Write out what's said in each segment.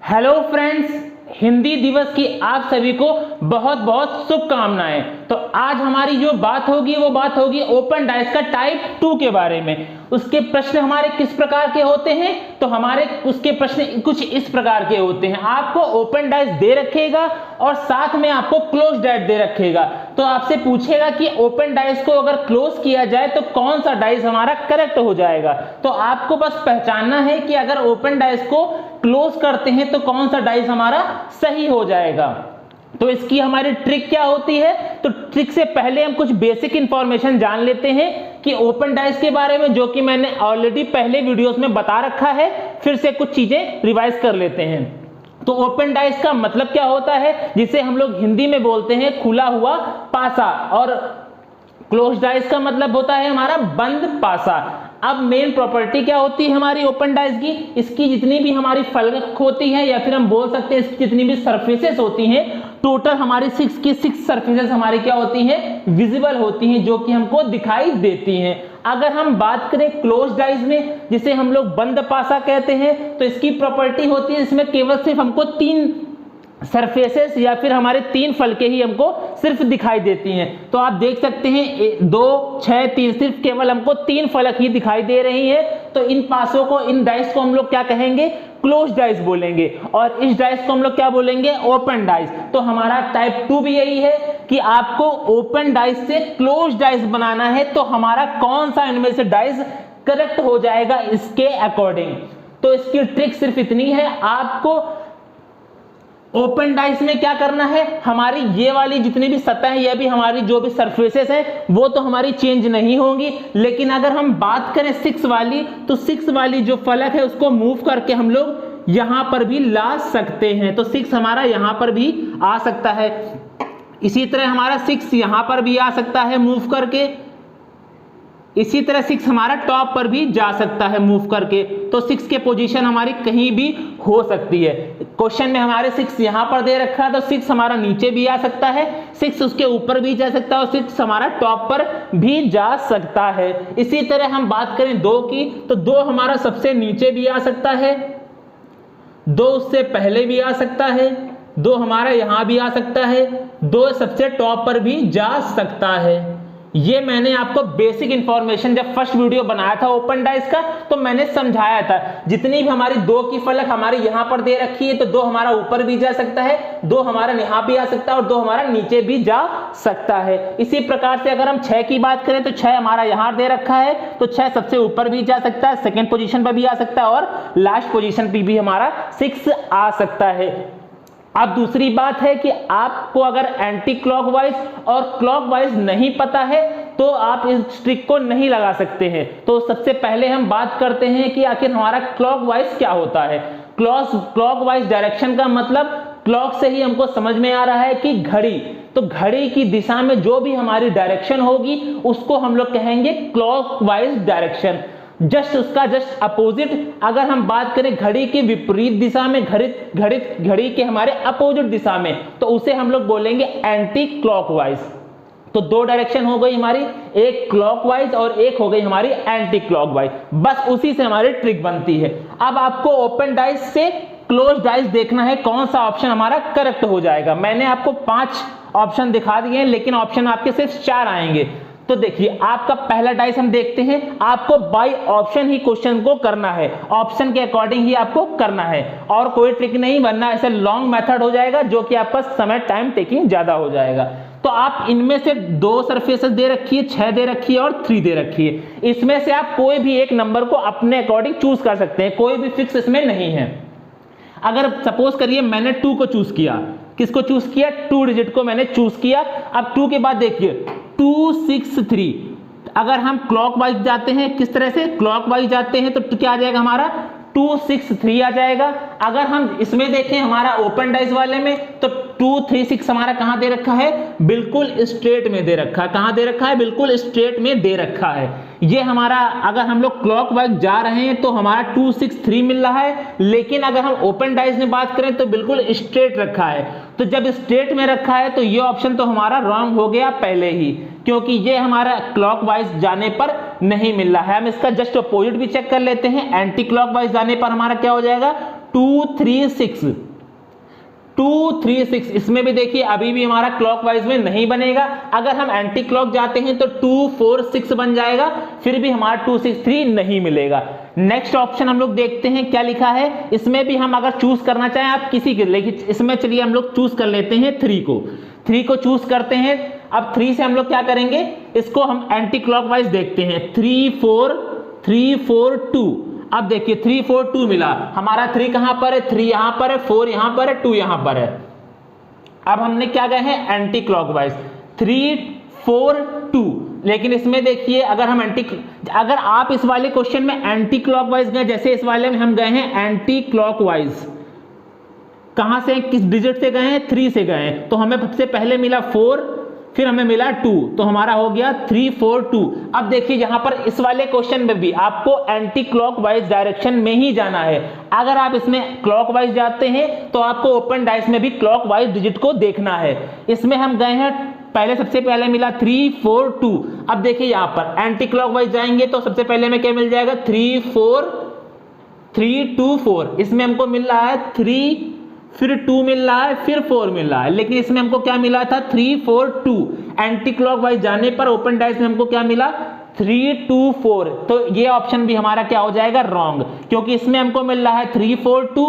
Hello friends, Hindi दिवस की आप सभी को बहुत बहुत शुभकामनाएं। तो आज हमारी जो बात होगी वो बात होगी ओपन डाइस का टाइप 2 के बारे में। उसके प्रश्न हमारे किस प्रकार के होते हैं, तो हमारे उसके प्रश्न कुछ इस प्रकार के होते हैं। आपको ओपन डाइस दे रखेगा और साथ में आपको क्लोज डाइस दे रखेगा। तो आपसे पूछेगा कि ओपन डाइस को अगर क्लोज किया जाए तो कौन सा डाइस हमारा करेक्ट हो जाएगा। तो आपको बस पहचानना है कि अगर ओपन डाइस को क्लोज करते हैं तो कौन सा डाइस हमारा सही हो जाएगा। तो इसकी हमारी ट्रिक क्या होती है, तो ट्रिक से पहले हम कुछ बेसिक इंफॉर्मेशन जान लेते हैं कि ओपन डाइस के बारे में, जो कि मैंने ऑलरेडी पहले वीडियोस में बता रखा है। फिर से कुछ चीजें रिवाइज कर लेते हैं। तो ओपन डाइस का मतलब क्या होता है, जिसे हम लोग हिंदी में बोलते हैं खुला हुआ पासा, और क्लोज डाइस का मतलब होता है हमारा बंद पासा। अब मेन प्रॉपर्टी क्या होती है हमारी ओपन डाइस की, इसकी जितनी भी हमारी फलक होती है, या फिर हम बोल सकते हैं इसकी जितनी भी सरफेसेस होती हैं, टोटल हमारी 6 सरफेसेस हमारी क्या होती हैं, विजिबल होती हैं, जो कि हमको दिखाई देती हैं। अगर हम बात करें क्लोज डाइस में, जिसे हम लोग बंद पासा कहते हैं, तो इसकी प्रॉपर्टी होती है इसमें केवल सिर्फ हमको 3 सरफेसेस या फिर हमारे 3 फलके ही हमको सिर्फ दिखाई देती हैं। तो आप देख सकते हैं 2, 6, 3, सिर्फ केवल हमको 3 फलक ही दिखाई दे रही है। तो इन पासों को, इन डाइस को हम लोग क्या कहेंगे, क्लोज डाइस बोलेंगे, और इस डाइस को हम लोग क्या बोलेंगे, ओपन डाइस। तो हमारा टाइप 2 भी यही है कि आपको ओपन डाइस से क्लोज डाइस बनाना है, तो हमारा कौन सा इनमें से डाइस करेक्ट हो जाएगा इसके अकॉर्डिंग। तो इसकी ट्रिक सिर्फ इतनी है, आपको ओपन डाइस में क्या करना है, हमारी ये वाली जितनी भी सतह है, ये भी हमारी जो भी सरफेसेस है वो तो हमारी चेंज नहीं होंगी। लेकिन अगर हम बात करें 6 वाली, तो 6 वाली जो फलक है उसको मूव करके हम लोग यहां पर भी ला सकते हैं। तो 6 हमारा यहां पर भी आ सकता है। इसी तरह हमारा 6 यहां पर भी आ सकता है मूव करके। इसी तरह 6 हमारा टॉप पर भी जा सकता है मूव करके। तो 6 के पोजीशन हमारी कहीं भी हो सकती है। क्वेश्चन में हमारे 6 यहां पर दे रखा है, तो 6 हमारा नीचे भी आ सकता है, 6 उसके ऊपर भी जा सकता है, और 6 हमारा टॉप पर भी जा सकता है। इसी तरह हम बात करें 2 की, तो 2 हमारा सबसे नीचे भी आ सकता है, 2 उससे पहले भी आ सकता है, 2 हमारा यहां भी आ सकता है, 2 सबसे टॉप पर भी जा सकता है। ये मैंने आपको बेसिक इंफॉर्मेशन जब फर्स्ट वीडियो बनाया था ओपन डाइस का, तो मैंने समझाया था। जितनी भी हमारी 2 की फलक हमारे यहां पर दे रखी है, तो 2 हमारा ऊपर भी जा सकता है, 2 हमारा यहां भी आ सकता है, और 2 हमारा नीचे भी जा सकता है। इसी प्रकार से अगर हम 6 की बात करें, तो 6 हमारा यहां दे रखा है, तो 6 सबसे ऊपर भी जा सकता है, सेकेंड पोजीशन पर भी आ सकता है, और लास्ट पोजीशन पर भी हमारा 6 आ सकता है। अब दूसरी बात है कि आपको अगर एंटी क्लॉकवाइज और क्लॉकवाइज नहीं पता है, तो आप इस ट्रिक को नहीं लगा सकते हैं। तो सबसे पहले हम बात करते हैं कि आखिर हमारा क्लॉकवाइज क्या होता है। क्लॉकवाइज डायरेक्शन का मतलब, क्लॉक से ही हमको समझ में आ रहा है कि घड़ी, तो घड़ी की दिशा में जो भी हमारी डायरेक्शन होगी उसको हम लोग कहेंगे क्लॉकवाइज डायरेक्शन। जस्ट उसका जस्ट अपोजिट, अगर हम बात करें घड़ी के विपरीत दिशा में, घड़ी के हमारे अपोजिट दिशा में, तो उसे हम लोग बोलेंगे एंटी क्लॉकवाइज। तो 2 डायरेक्शन हो गई हमारी, एक क्लॉकवाइज और एक हो गई हमारी एंटी क्लॉकवाइज। बस उसी से हमारी ट्रिक बनती है। अब आपको ओपन डाइस से क्लोज डाइस देखना है, कौन सा ऑप्शन हमारा करेक्ट हो जाएगा। मैंने आपको 5 ऑप्शन दिखा दिए हैं, लेकिन ऑप्शन आपके सिर्फ 4 आएंगे। तो देखिए, आपका पहला डाइस हम देखते हैं। आपको बाय ऑप्शन ही क्वेश्चन को करना है, ऑप्शन के अकॉर्डिंग ही आपको करना है, और कोई ट्रिक नहीं, वरना ऐसे लॉन्ग मेथड हो जाएगा, जो कि आपका समय टाइम टेकिंग ज्यादा हो जाएगा। तो आप इनमें से 2 सरफेसेस दे रखी है, 6 दे रखी है, और 3 दे रखी है। इसमें से आप कोई भी एक नंबर को अपने अकॉर्डिंग चूज कर सकते हैं, कोई भी फिक्स इसमें नहीं है। अगर सपोज करिए मैंने 2 को चूज किया, किसको चूज किया, 2 डिजिट को मैंने चूज किया। अब 2 के बाद देखिए 2, 6, 3, अगर हम क्लॉकवाइज जाते हैं, किस तरह से क्लॉकवाइज जाते हैं, तो क्या आ जाएगा हमारा 2, 6, 3 आ जाएगा। अगर हम इसमें देखें हमारा ओपन डाइस वाले में, तो 2, 3, 6 हमारा कहां दे रखा है, बिल्कुल स्ट्रेट में दे रखा है। कहां दे रखा है, बिल्कुल स्ट्रेट में दे रखा है। ये हमारा, अगर हम लोग क्लॉकवाइज जा रहे हैं तो हमारा 2, 6, 3 मिल रहा है, लेकिन अगर हम ओपन डाइस में बात करें तो बिल्कुल स्ट्रेट रखा है। तो जब स्ट्रेट में रखा है तो ये ऑप्शन तो हमारा रॉन्ग हो गया पहले ही, क्योंकि ये हमारा क्लॉकवाइज जाने पर नहीं मिल रहा है। हम इसका जस्ट अपोजिट भी चेक कर लेते हैं। एंटी क्लॉकवाइज जाने पर हमारा क्या हो जाएगा, 236, 236। इसमें भी देखिए अभी भी हमारा क्लॉकवाइज में नहीं बनेगा। अगर हम एंटी क्लॉक जाते हैं तो 246 बन जाएगा, फिर भी हमारा 263 नहीं मिलेगा। नेक्स्ट ऑप्शन हम लोग देखते हैं क्या लिखा है। इसमें भी हम अगर चूज करना चाहें आप किसी के, लेकिन इसमें चलिए हम लोग चूज कर लेते हैं 3 को। 3 को चूज करते हैं। अब 3 से हम लोग क्या करेंगे, इसको हम एंटी क्लॉकवाइज देखते हैं। 3 4 3 4 2। अब देखिए 3 4 2 मिला। हमारा 3 कहां पर है, 3 यहां पर है, 4 यहां पर है, 2 यहां पर है। अब हमने क्या गए हैं एंटी क्लॉकवाइज 3 4 2। लेकिन इसमें देखिए अगर आप इस वाले क्वेश्चन में एंटी क्लॉकवाइज गए, जैसे इस वाले में हम गए हैं एंटी क्लॉकवाइज, कहां से, किस डिजिट से गए हैं, 3 से गए हैं। तो हमें सबसे पहले मिला 4, फिर हमें मिला 2, तो हमारा हो गया 3 4 2। अब देखिए यहां पर इस वाले क्वेश्चन में भी आपको एंटी क्लॉकवाइज डायरेक्शन में ही जाना है। अगर आप इसमें क्लॉकवाइज जाते हैं तो आपको ओपन डाइस में भी क्लॉकवाइज डिजिट को देखना है। इसमें हम गए हैं पहले, सबसे पहले मिला 3 4 2। अब देखिए यहां पर एंटी क्लॉकवाइज जाएंगे तो सबसे पहले हमें क्या मिल जाएगा, 3 4 3 2 4। इसमें हमको मिल रहा है 3, फिर 2 मिल रहा है, फिर 4 मिल रहा है। लेकिन इसमें हमको क्या मिला था, 3 4 2। एंटी क्लॉकवाइज जाने पर ओपन डाइस में हमको क्या मिला, 3 2 4। तो ये ऑप्शन भी हमारा क्या हो जाएगा, रॉन्ग, क्योंकि इसमें हमको मिल रहा है 3 4 2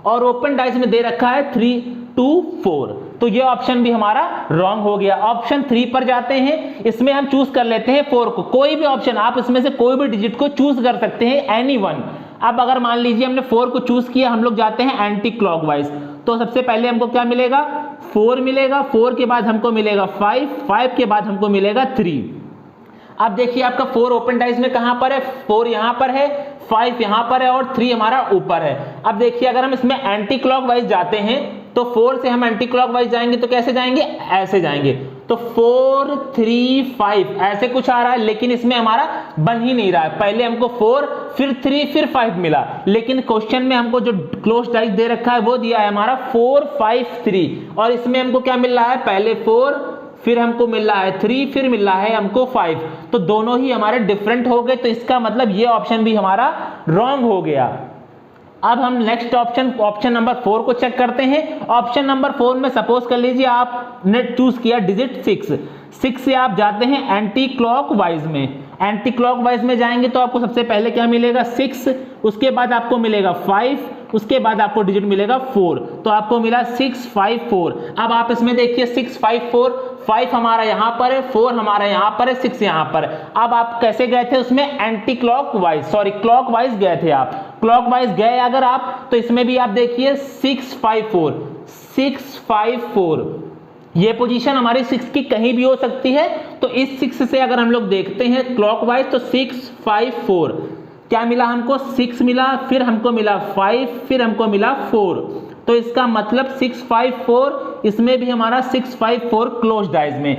और ओपन डाइस में दे रखा है 3 2 4। तो ये ऑप्शन भी हमारा रॉन्ग हो गया। ऑप्शन 3 पर जाते हैं। इसमें हम चूज कर लेते हैं 4 को। कोई भी ऑप्शन आप इसमें से कोई भी डिजिट को चूज कर सकते हैं, एनी वन। अब अगर मान लीजिए हमने 4 को चूज किया, हम लोग जाते हैं एंटी क्लॉकवाइज, तो सबसे पहले हमको क्या मिलेगा, 4 मिलेगा, 4 के बाद हमको मिलेगा 5, 5 के बाद हमको मिलेगा 3। अब देखिए आपका 4 ओपन डाइस में कहां पर है, 4 यहां पर है, 5 यहां पर है और 3 हमारा ऊपर है। अब देखिए अगर हम इसमें एंटी क्लॉकवाइज जाते हैं तो 4 से हम एंटी क्लॉकवाइज जाएंगे तो कैसे जाएंगे, ऐसे जाएंगे। तो 4 3 5 ऐसे कुछ आ रहा है, लेकिन इसमें हमारा बन ही नहीं रहा है। पहले हमको 4 फिर 3 फिर 5 मिला, लेकिन क्वेश्चन में हमको जो क्लोज डाइस दे रखा है वो दिया है हमारा 4 5 3। और इसमें हमको क्या मिल रहा है, पहले 4 फिर हमको मिल रहा है 3 फिर मिल रहा है हमको 5। तो दोनों ही हमारे डिफरेंट हो गए, तो इसका मतलब ये ऑप्शन भी हमारा रॉन्ग हो गया। अब हम नेक्स्ट ऑप्शन नंबर 4 को चेक करते हैं। ऑप्शन नंबर 4 में सपोज कर लीजिए आपने चूज किया डिजिट 6 से आप जाते हैं एंटी क्लॉकवाइज में। एंटी क्लॉकवाइज में जाएंगे तो आपको सबसे पहले क्या मिलेगा, 6, उसके बाद आपको मिलेगा 5, उसके बाद आपको डिजिट मिलेगा 4, तो आपको मिला 6 5 4। अब आप इसमें देखिए 6 5 4, 5 हमारा यहां पर है, 4 हमारा यहां पर है, 6 यहां पर है। अब आप कैसे गए थे उसमें, एंटी क्लॉकवाइज, सॉरी क्लॉकवाइज गए थे आप। क्लॉकवाइज गए अगर आप तो इसमें भी आप देखिए 6 5 4, 6 5 4। ये पोजीशन हमारी 6 की कहीं भी हो सकती है। तो इस 6 से अगर हम लोग देखते हैं क्लॉकवाइज तो 6 5 4 क्या मिला हमको, 6 मिला, फिर हमको मिला 5, फिर हमको मिला 4। तो इसका मतलब 6 5 4, इसमें भी हमारा 6 5 4 क्लोज डाइस में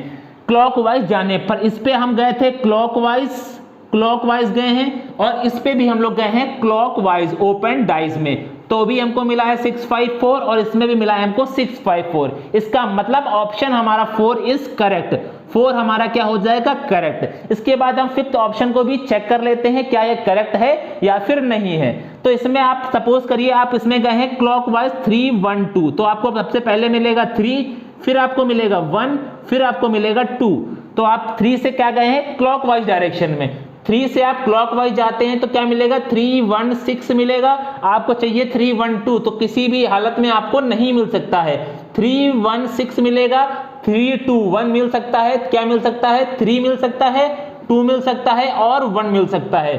क्लॉकवाइज जाने पर। इस पे हम गए थे क्लॉकवाइज गए हैं, और इस पे भी हम लोग गए हैं क्लॉकवाइज ओपन डाइस में, तो भी हमको मिला है 6 5 4 और इसमें भी मिला है हमको 6 5 4। इसका मतलब ऑप्शन हमारा 4 इज करेक्ट। 4 हमारा क्या हो जाएगा, करेक्ट। इसके बाद हम 5th ऑप्शन को भी चेक कर लेते हैं क्या ये करेक्ट है या फिर नहीं है। तो इसमें आप सपोज करिए आप इसमें गए हैं क्लॉकवाइज 3 1 2, तो आपको सबसे पहले मिलेगा 3, फिर आपको मिलेगा 1, फिर आपको मिलेगा 2। तो आप 3 से क्या गए हैं, क्लॉकवाइज डायरेक्शन में। 3 से आप क्लॉकवाइज जाते हैं तो क्या मिलेगा, 3 1 6 मिलेगा। आपको चाहिए 3 1 2, तो किसी भी हालत में आपको नहीं मिल सकता है। 3 1 6 मिलेगा, 3 2 1 मिल सकता है, क्या मिल सकता है, 3 मिल सकता है, 2 मिल सकता है और 1 मिल सकता है,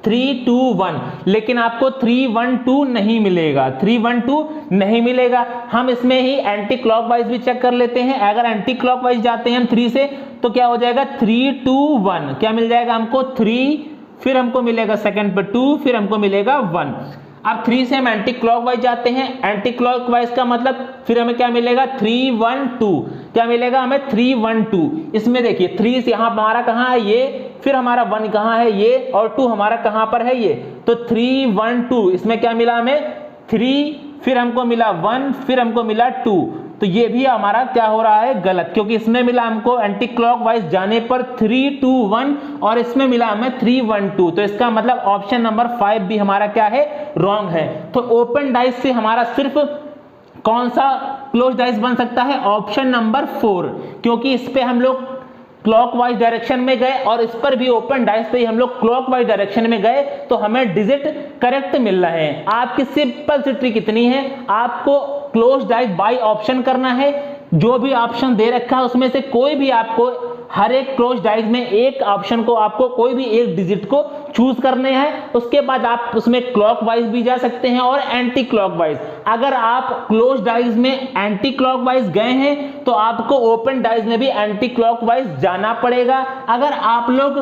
3 2 1। लेकिन आपको 3 1 2 नहीं मिलेगा, 3 1 2 नहीं मिलेगा। हम इसमें ही एंटी क्लॉकवाइज भी चेक कर लेते हैं। अगर एंटी क्लॉकवाइज जाते हैं हम 3 से तो क्या हो जाएगा, 3 2 1, क्या मिल जाएगा हमको 3, फिर हमको मिलेगा सेकंड पे 2, फिर हमको मिलेगा 1। अब 3 से हम एंटी क्लॉकवाइज जाते हैं, एंटी क्लॉकवाइज का मतलब फिर हमें क्या मिलेगा, 3 1 2, क्या मिलेगा हमें 3 1 2। इसमें देखिए 3 से यहाँ हमारा कहाँ है ये, फिर हमारा 1 कहाँ है ये, और 2 हमारा कहाँ पर है ये, तो 3 1 2। इसमें क्या मिला हमें 3, फिर हमको मिला 1, फिर हमको मिला 2, तो ये भी हमारा क्या हो रहा है, गलत, क्योंकि इसमें मिला हमको एंटी क्लॉकवाइज जाने पर 3 2 1 और इसमें मिला हमें 3 1 2, तो इसका मतलब ऑप्शन नंबर 5 भी हमारा क्या है, रॉन्ग है। तो ओपन डाइस से हमारा सिर्फ कौन सा क्लोज डाइस बन सकता है, ऑप्शन नंबर 4, क्योंकि इस पे हम लोग क्लॉकवाइज डायरेक्शन में गए और इस पर भी ओपन डाइस पे ही हम लोग क्लॉकवाइज डायरेक्शन में गए, तो हमें डिजिट करेक्ट मिल रहे हैं। आपकी सिंपल सी ट्रिक इतनी है, आपको क्लोज डाइस बाय ऑप्शन करना है, जो भी ऑप्शन दे रखा है उसमें से कोई भी आपको हर एक क्लोज डाइस में एक ऑप्शन को आपको कोई भी एक डिजिट को चूज करने हैं, उसके बाद आप उसमें क्लॉकवाइज भी जा सकते हैं और एंटी क्लॉकवाइज। अगर आप क्लोज डाइस में एंटी क्लॉकवाइज गए हैं तो आपको ओपन डाइस में भी एंटी क्लॉकवाइज जाना पड़ेगा। अगर आप लोग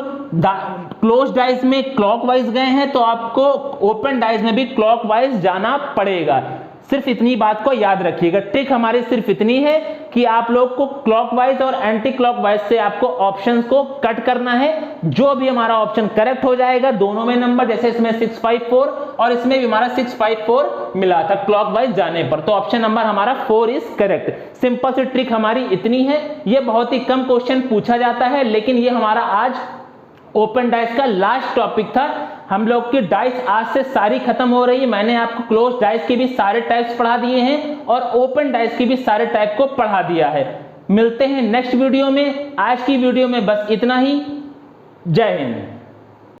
क्लोज डाइस में क्लॉकवाइज गए हैं तो आपको ओपन डाइस में भी क्लॉकवाइज जाना पड़ेगा। सिर्फ इतनी बात को याद रखिएगा, ट्रिक हमारी सिर्फ इतनी है कि आप लोग को क्लॉकवाइज और एंटी क्लॉकवाइज से आपको ऑप्शंस को कट करना है, जो भी हमारा ऑप्शन करेक्ट हो जाएगा, दोनों में नंबर, जैसे इसमें 654 और इसमें भी हमारा 654 मिला था क्लॉकवाइज जाने पर, तो ऑप्शन नंबर हमारा 4 इज करेक्ट। सिंपल सी ट्रिक हमारी इतनी है, ये बहुत ही कम क्वेश्चन पूछा जाता है, लेकिन ये हमारा आज ओपन डाइस का लास्ट टॉपिक था। हम लोग की डाइस आज से सारी खत्म हो रही है। मैंने आपको क्लोज डाइस के भी सारे टाइप्स पढ़ा दिए हैं और ओपन डाइस के भी सारे टाइप को पढ़ा दिया है। मिलते हैं नेक्स्ट वीडियो में। आज की वीडियो में बस इतना ही। जय हिंद।